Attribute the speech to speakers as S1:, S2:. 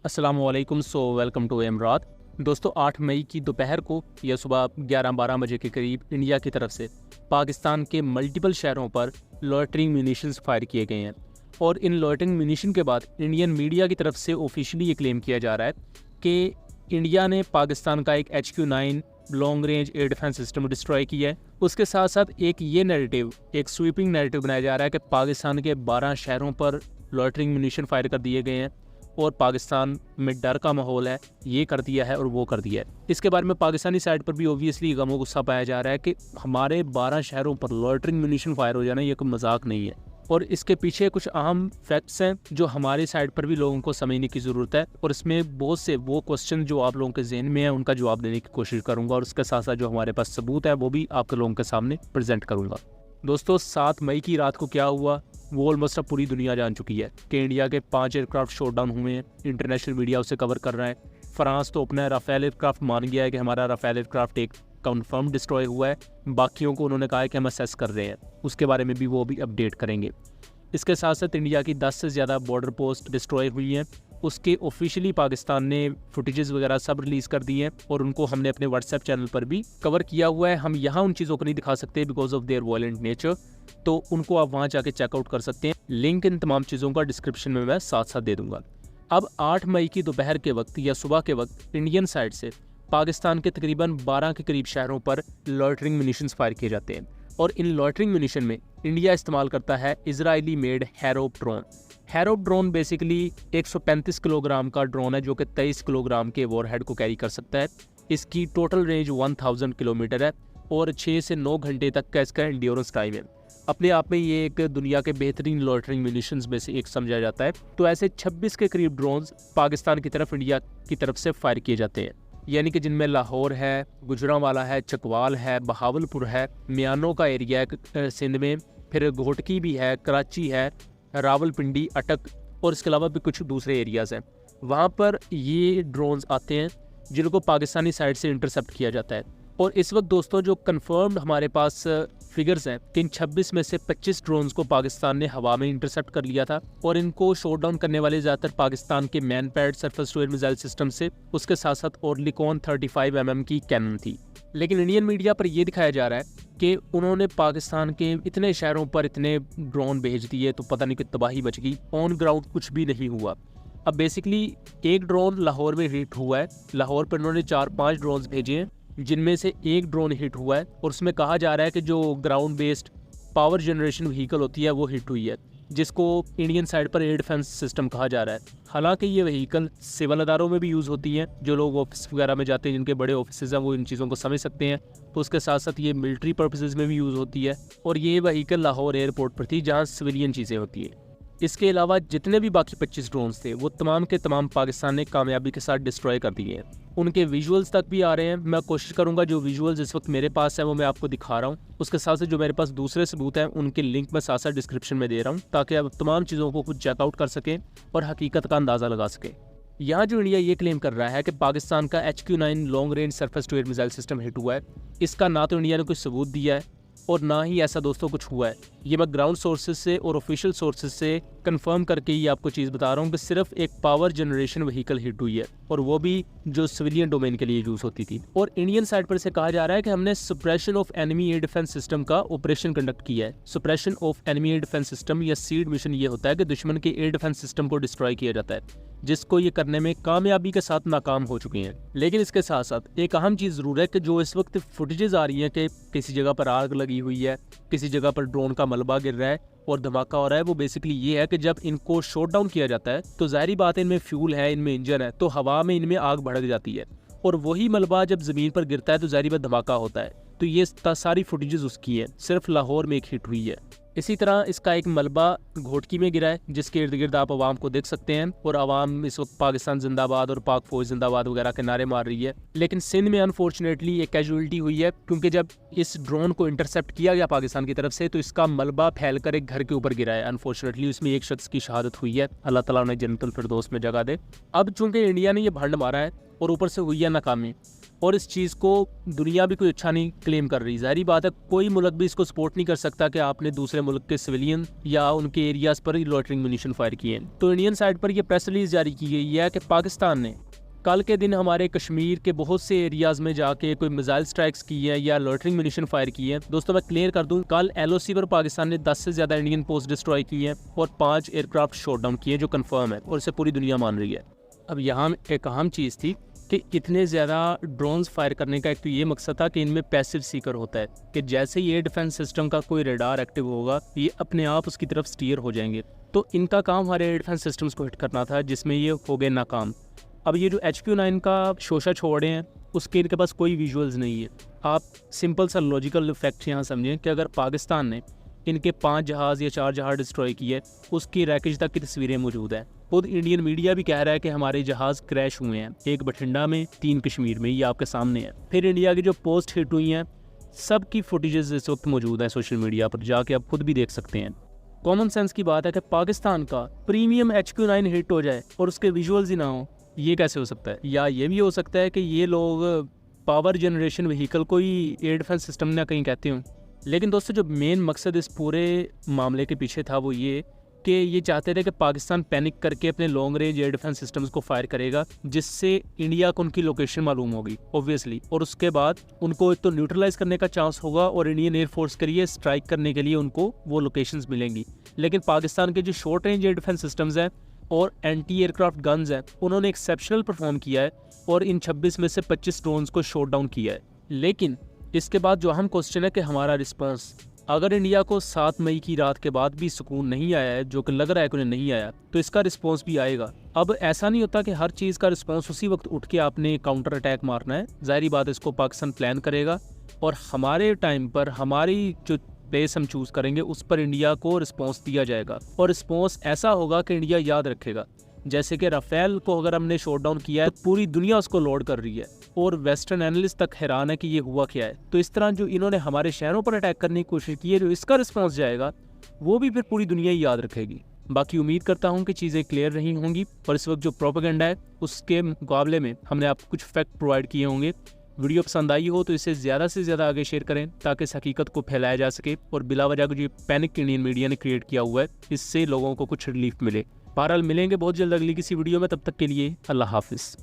S1: अस्सलामुअलैकुम। Welcome to एमरात। दोस्तों 8 मई की दोपहर को या सुबह 11-12 बजे के करीब इंडिया की तरफ से पाकिस्तान के मल्टीपल शहरों पर लॉयटरिंग म्यूनिशंस फायर किए गए हैं और इन लॉयटरिंग म्यूनिशन के बाद इंडियन मीडिया की तरफ से ऑफिशियली ये क्लेम किया जा रहा है कि इंडिया ने पाकिस्तान का एक HQ-9 long range air defence system destroy किया है। उसके साथ साथ एक स्वीपिंग नैरेटिव बनाया जा रहा है कि पाकिस्तान के 12 शहरों पर लॉयटरिंग म्यूनिशन फायर कर दिए गए हैं और पाकिस्तान में डर का माहौल है, ये कर दिया है और वो कर दिया है। इसके बारे में पाकिस्तानी साइड पर भी ओबियसली गमो गुस्सा पाया जा रहा है कि हमारे 12 शहरों पर लॉयटरिंग म्यूनिशन फायर हो जाना ये कोई मजाक नहीं है और इसके पीछे कुछ अहम फैक्ट्स हैं जो हमारी साइड पर भी लोगों को समझने की ज़रूरत है और इसमें बहुत से वो क्वेश्चन जो आप लोगों के जहन में है उनका जवाब देने की कोशिश करूँगा और उसके साथ साथ जो हमारे पास सबूत है वो भी आप लोगों के सामने प्रेजेंट करूँगा। दोस्तों 7 मई की रात को क्या हुआ वो ऑलमोस्ट अब पूरी दुनिया जान चुकी है कि इंडिया के 5 एयरक्राफ्ट शॉट डाउन हुए हैं। इंटरनेशनल मीडिया उसे कवर कर रहा है। फ्रांस तो अपना राफेल एयरक्राफ्ट मान गया है कि हमारा राफेल एयरक्राफ्ट एक कंफर्म डिस्ट्रॉय हुआ है। बाकियों को उन्होंने कहा है कि हम असेस कर रहे हैं, उसके बारे में भी वो भी अपडेट करेंगे। इसके साथ साथ इंडिया की 10 से ज़्यादा बॉर्डर पोस्ट डिस्ट्रॉय हुई हैं। उसके ऑफिशियली पाकिस्तान ने फुटेजेस वगैरह सब रिलीज़ कर दिए हैं और उनको हमने अपने व्हाट्सएप चैनल पर भी कवर किया हुआ है। हम यहाँ उन चीज़ों को नहीं दिखा सकते because of their violent nature, तो उनको आप वहाँ जाके चेकआउट कर सकते हैं। लिंक इन तमाम चीज़ों का डिस्क्रिप्शन में मैं साथ साथ दे दूंगा। अब 8 मई की दोपहर के वक्त या सुबह के वक्त इंडियन साइड से पाकिस्तान के तकरीबन 12 के करीब शहरों पर लॉयटरिंग म्यूनिशंस फायर किए जाते हैं और इन लॉयटरिंग म्यूनिशन में इंडिया इस्तेमाल करता है Israeli made Harop drone. Harop drone basically 135 kilogram का ड्रोन है जो कि 23 किलोग्राम के वॉरहेड को कैरी कर सकता है। इसकी टोटल रेंज 1000 किलोमीटर है और 6 से 9 घंटे तक का इसका एंड्योरेंस टाइम है। अपने आप में ये एक दुनिया के बेहतरीन लॉयटरिंग म्यूनिशंस में से एक समझा जाता है। तो ऐसे 26 के करीब ड्रोन्स पाकिस्तान की तरफ इंडिया की तरफ से फायर किए जाते हैं, यानी कि जिनमें लाहौर है, गुजरांवाला है, चकवाल है, बहावलपुर है, मियानो का एरिया है सिंध में, फिर घोटकी भी है, कराची है, रावलपिंडी, अटक और इसके अलावा भी कुछ दूसरे एरियाज़ हैं। वहाँ पर ये ड्रोन्स आते हैं जिनको पाकिस्तानी साइड से इंटरसेप्ट किया जाता है। और इस वक्त दोस्तों जो कंफर्म्ड हमारे पास फिगर्स हैं कि इन 26 में से 25 ड्रोन्स को पाकिस्तान ने हवा में इंटरसेप्ट कर लिया था और इनको शॉट डाउन करने वाले ज़्यादातर पाकिस्तान के man pad surface to air missile system से, उसके साथ साथ ओर्लिकॉन 35 mm की कैनन थी। लेकिन इंडियन मीडिया पर यह दिखाया जा रहा है कि उन्होंने पाकिस्तान के इतने शहरों पर इतने ड्रोन भेज दिए तो पता नहीं कि तबाही मच गई, ऑन ग्राउंड कुछ भी नहीं हुआ। अब बेसिकली एक ड्रोन लाहौर में हिट हुआ है, लाहौर पर उन्होंने 4-5 ड्रोन्स भेजे हैं जिनमें से एक ड्रोन हिट हुआ है और उसमें कहा जा रहा है कि जो ground based power generation vehicle होती है वो हिट हुई है, जिसको इंडियन साइड पर एयर डिफेंस सिस्टम कहा जा रहा है। हालांकि ये व्हीकल सिविल अदारों में भी यूज़ होती है, जो लोग ऑफिस वगैरह में जाते हैं जिनके बड़े ऑफिस हैं वो इन चीज़ों को समझ सकते हैं। तो उसके साथ साथ ये मिलिट्री पर्पसेज में भी यूज़ होती है और ये व्हीकल लाहौर एयरपोर्ट पर थी जहाँ सिविलियन चीज़ें होती हैं। इसके अलावा जितने भी बाकी 25 ड्रोन्स थे वो तमाम के तमाम पाकिस्तान ने कामयाबी के साथ डिस्ट्रॉय कर दिए हैं। उनके विजुअल्स तक भी आ रहे हैं। मैं कोशिश करूंगा जो विजुअल्स इस वक्त मेरे पास है वो मैं आपको दिखा रहा हूं। उसके साथ साथ जो मेरे पास दूसरे सबूत हैं उनके लिंक मैं साथ साथ डिस्क्रिप्शन में दे रहा हूं ताकि आप तमाम चीज़ों को खुद चेकआउट कर सकें और हकीकत का अंदाज़ा लगा सकें। यहाँ जो इंडिया ये क्लेम कर रहा है कि पाकिस्तान का HQ-9 long range surface to air missile system hit हुआ है, इसका ना तो इंडिया ने कोई सबूत दिया है और ना ही ऐसा दोस्तों कुछ हुआ है। ये मैं ग्राउंड सोर्सेज से और ऑफिशियल सोर्सेज से कंफर्म करके ही आपको चीज़ बता रहा हूँ कि सिर्फ एक पावर जनरेशन व्हीकल हिट हुई है और वो भी जो सिविलियन डोमेन के लिए यूज़ होती थी। और इंडियन साइड पर से कहा जा रहा है कि हमने suppression of enemy air defence system का ऑपरेशन कंडक्ट किया है। Suppression of enemy air defence system या सीड मिशन ये होता है कि दुश्मन के एयर डिफेंस सिस्टम को डिस्ट्रॉय किया जाता है, जिसको ये करने में कामयाबी के साथ नाकाम हो चुके हैं। लेकिन इसके साथ साथ एक अहम चीज़ ज़रूर है कि जो इस वक्त फुटेजेस आ रही हैं कि किसी जगह पर आग लगी हुई है, किसी जगह पर ड्रोन का मलबा गिर रहा है और धमाका हो रहा है, वो बेसिकली ये है कि जब इनको शॉट डाउन किया जाता है तो जाहिर बात है इनमें फ्यूल है, इनमें इंजन है, तो हवा में इनमें आग भड़क जाती है और वही मलबा जब ज़मीन पर गिरता है तो जाहिर बात धमाका होता है। तो ये सारी फुटेजेस उसकी है, सिर्फ लाहौर में एक हिट हुई है। इसी तरह इसका एक मलबा घोटकी में गिरा है जिसके इर्द गिर्द आप आवाम को देख सकते हैं और आवाम इस वक्त पाकिस्तान जिंदाबाद और पाक फौज जिंदाबाद वगैरह के नारे मार रही है। लेकिन सिंध में अनफॉर्चुनेटली एक कैजुअलिटी हुई है क्योंकि जब इस ड्रोन को इंटरसेप्ट किया गया पाकिस्तान की तरफ से तो इसका मलबा फैलकर एक घर के ऊपर गिरा है। अनफॉर्चुनेटली उसमें एक शख्स की शहादत हुई है, अल्लाह ताला उन्हें जन्नतुल फिरदौस में जगह दे। अब चूंकि इंडिया ने यह भंड मारा है और ऊपर से हुई है नाकामी, और इस चीज़ को दुनिया भी कोई अच्छा नहीं क्लेम कर रही। जाहिर बात है कोई मुल्क भी इसको सपोर्ट नहीं कर सकता कि आपने दूसरे मुल्क के सिविलियन या उनके एरियाज़ पर ही लॉटरिंग म्यूनिशन फायर किए हैं। तो इंडियन साइड पर यह प्रेस रिलीज जारी की गई है कि पाकिस्तान ने कल के दिन हमारे कश्मीर के बहुत से एरियाज़ में जाके कोई मिसाइल स्ट्राइक्स की है या लॉटरिंग म्यूनिशन फायर की है। दोस्तों मैं क्लियर कर दूं, कल LOC पर पाकिस्तान ने 10 से ज़्यादा इंडियन पोस्ट डिस्ट्रॉय की है और 5 एयरक्राफ्ट शॉट डाउन किए जो कंफर्म है और इसे पूरी दुनिया मान रही है। अब यहाँ एक अहम चीज़ थी कि इतने ज़्यादा ड्रोन्स फायर करने का एक तो ये मकसद था कि इनमें पैसिव सीकर होता है कि जैसे ही एयर डिफेंस सिस्टम का कोई रेडार एक्टिव होगा ये अपने आप उसकी तरफ स्टीयर हो जाएंगे। तो इनका काम हमारे एयर डिफेंस सिस्टम्स को हिट करना था, जिसमें ये हो गए नाकाम। अब ये जो HQ-9 का शोशा छोड़े हैं उसके इनके पास कोई विजुअल्स नहीं है। आप सिंपल सा लॉजिकल फैक्ट यहाँ समझें कि अगर पाकिस्तान ने इनके 5 जहाज़ या 4 जहाज़ डिस्ट्रॉय किए, उसकी रैकेज तक की तस्वीरें मौजूद हैं। खुद इंडियन मीडिया भी कह रहा है कि हमारे जहाज़ क्रैश हुए हैं, 1 बठिंडा में, 3 कश्मीर में, ये आपके सामने है। फिर इंडिया की जो पोस्ट हिट हुई हैं सब की फुटेजेस इस वक्त मौजूद हैं सोशल मीडिया पर, जाके आप खुद भी देख सकते हैं। कॉमन सेंस की बात है कि पाकिस्तान का प्रीमियम HQ-9 हिट हो जाए और उसके विजुअल्स ही ना हो, ये कैसे हो सकता है? या ये भी हो सकता है कि ये लोग पावर जनरेशन व्हीकल को ही एयर डिफेंस सिस्टम ना कहीं कहते हों। लेकिन दोस्तों जो मेन मकसद इस पूरे मामले के पीछे था वो ये कि ये चाहते थे कि पाकिस्तान पैनिक करके अपने long range air defence systems को फायर करेगा, जिससे इंडिया को उनकी लोकेशन मालूम होगी ऑब्वियसली, और उसके बाद उनको एक तो न्यूट्रलाइज करने का चांस होगा और इंडियन एयरफोर्स के लिए स्ट्राइक करने के लिए उनको वो लोकेशंस मिलेंगी। लेकिन पाकिस्तान के जो short range air defence systems हैं और एंटी एयरक्राफ्ट गन्स हैं उन्होंने एक्सेप्शनल परफॉर्म किया है और इन 26 में से 25 ड्रोन्स को शॉट डाउन किया है। लेकिन इसके बाद जो अहम क्वेश्चन है कि हमारा रिस्पांस, अगर इंडिया को 7 मई की रात के बाद भी सुकून नहीं आया है, जो कि लग रहा है कि उन्हें नहीं आया, तो इसका रिस्पांस भी आएगा। अब ऐसा नहीं होता कि हर चीज़ का रिस्पांस उसी वक्त उठ के आपने काउंटर अटैक मारना है। जाहिर बात है इसको पाकिस्तान प्लान करेगा और हमारे टाइम पर हमारी जो प्लेस हम चूज़ करेंगे उस पर इंडिया को रिस्पांस दिया जाएगा और रिस्पांस ऐसा होगा कि इंडिया याद रखेगा। जैसे कि राफेल को अगर हमने शॉट डाउन किया है तो पूरी दुनिया उसको लोड कर रही है और वेस्टर्न एनालिस्ट तक हैरान है कि ये हुआ क्या है। तो इस तरह जो इन्होंने हमारे शहरों पर अटैक करने की कोशिश की है, जो इसका रिस्पांस जाएगा वो भी फिर पूरी दुनिया ही याद रखेगी। बाकी उम्मीद करता हूँ कि चीज़ें क्लियर रही होंगी और इस वक्त जो प्रोपेगेंडा है उसके मुकाबले में हमने आपको कुछ फैक्ट प्रोवाइड किए होंगे। वीडियो पसंद आई हो तो इसे ज़्यादा से ज़्यादा आगे शेयर करें ताकि इस हकीकत को फैलाया जा सके और बिला वजह को जो पैनिक इंडियन मीडिया ने क्रिएट किया हुआ है इससे लोगों को कुछ रिलीफ मिले। बहरहाल मिलेंगे बहुत जल्द अगली किसी वीडियो में, तब तक के लिए अल्लाह हाफिज़।